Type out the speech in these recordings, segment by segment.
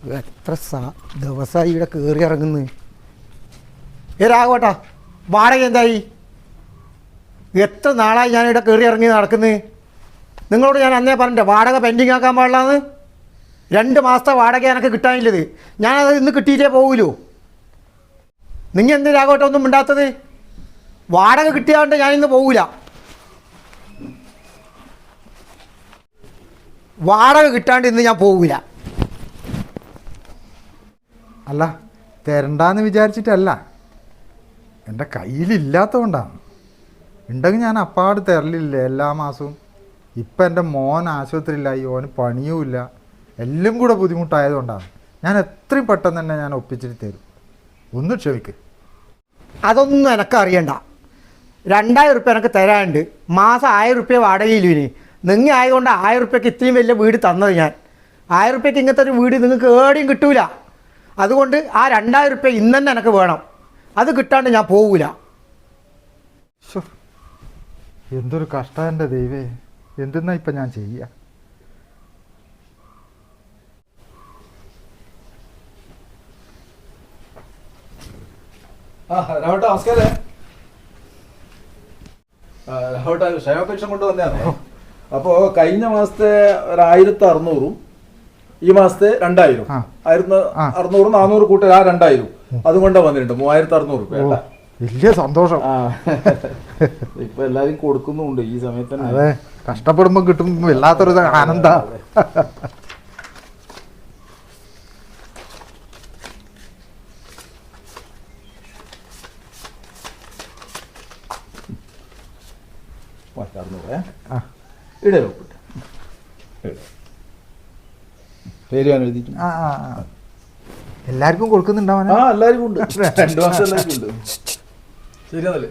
എത്ര ദിവസമായി ഇവിടെ കയറി ഇറങ്ങുന്നു. രാഘവട്ടാ, വാടക എന്തായി? എത്ര നാളായി ഞാനിവിടെ കയറി ഇറങ്ങി നടക്കുന്നത്. നിങ്ങളോട് ഞാൻ അന്നേ പറഞ്ഞിട്ട് വാടക പെൻഡിങ് ആക്കാൻ പാടില്ലാന്ന്. 2 മാസത്തെ വാടക എനിക്ക് കിട്ടാനില്ലത്. ഞാനത് ഇന്ന് കിട്ടിയിട്ടേ പോകൂലോ. നിങ്ങൾ എന്ത് രാഘവട്ട ഒന്നും മിണ്ടാത്തത്? വാടക കിട്ടിയാണ്ട് ഞാനിന്ന് പോകൂല. വാടക കിട്ടാണ്ട് ഇന്ന് ഞാൻ പോകൂല. അല്ല, തരണ്ടാന്ന് വിചാരിച്ചിട്ടല്ല, എൻ്റെ കയ്യിലില്ലാത്തതുകൊണ്ടാണ്. ഉണ്ടെങ്കിൽ ഞാൻ അപ്പാട് തരലില്ല എല്ലാ മാസവും. ഇപ്പം എൻ്റെ മോൻ ആശുപത്രിയിലായി, ഓന് പണിയുമില്ല, എല്ലാം കൂടെ ബുദ്ധിമുട്ടായതുകൊണ്ടാണ്. ഞാൻ എത്രയും പെട്ടെന്ന് തന്നെ ഞാൻ ഒപ്പിച്ചിട്ട് തരും. ഒന്ന് ക്ഷമിക്ക്. അതൊന്നും എനക്കറിയണ്ട. 2000 റുപ്യ എനിക്ക് തരാനുണ്ട്. മാസം 1000 റുപ്യ വാടകയില്ലിനി. നിങ്ങൾ ആയതുകൊണ്ട് 1000 റുപ്യക്ക് ഇത്രയും വലിയ വീട് തന്നത് ഞാൻ. 1000 റുപ്യക്ക് ഇങ്ങനത്തെ ഒരു വീട് നിങ്ങൾക്ക് ഏടിയും കിട്ടൂല. അതുകൊണ്ട് ആ 2000 റുപ്യ ഇന്ന് തന്നെ എനിക്ക് വേണം. അത് കിട്ടാണ്ട് ഞാൻ പോകൂല. എന്തൊരു കഷ്ടം എൻ്റെ ദൈവേ, എന്തെന്നാ ഇപ്പം ഞാൻ ചെയ്യുക? രാവട്ട നമസ്കാരേ. രാവട്ട ക്ഷേമപെൻഷൻ കൊണ്ടുവന്നതാണ്. അപ്പോൾ കഴിഞ്ഞ മാസത്തെ 1600 ഈ മാസത്തെ 2000, 1600 400 കൂട്ടർ ആ 2000 അതും കൊണ്ടാ വന്നിട്ടുണ്ട്. 3600 രൂപ. വലിയ സന്തോഷം. ഇപ്പൊ എല്ലാരും കൊടുക്കുന്നുണ്ട് ഈ സമയത്ത്. അതെ, കഷ്ടപ്പെടുമ്പോ കിട്ടുമ്പോ വല്ലാത്തൊരു ആനന്ദ. എല്ലാവർക്കും കൊടുക്കുന്നുണ്ടാവാൻ? എല്ലാവർക്കും ഉണ്ട്. 2 മാസം എല്ലാവർക്കും ഉണ്ട്. ശരിയാണല്ലേ?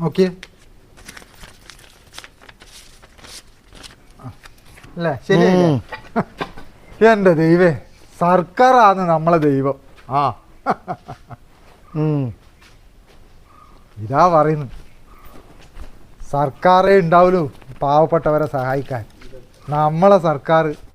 ഓക്കെ അല്ലേ? ശരിയല്ലേ? എൻ്റെ ദൈവേ, സർക്കാരാണ് നമ്മളെ ദൈവം. ഇതാ പറയുന്നു, സർക്കാരേ ഉണ്ടാവുള്ളൂ പാവപ്പെട്ടവരെ സഹായിക്കാൻ. നമ്മളെ സർക്കാർ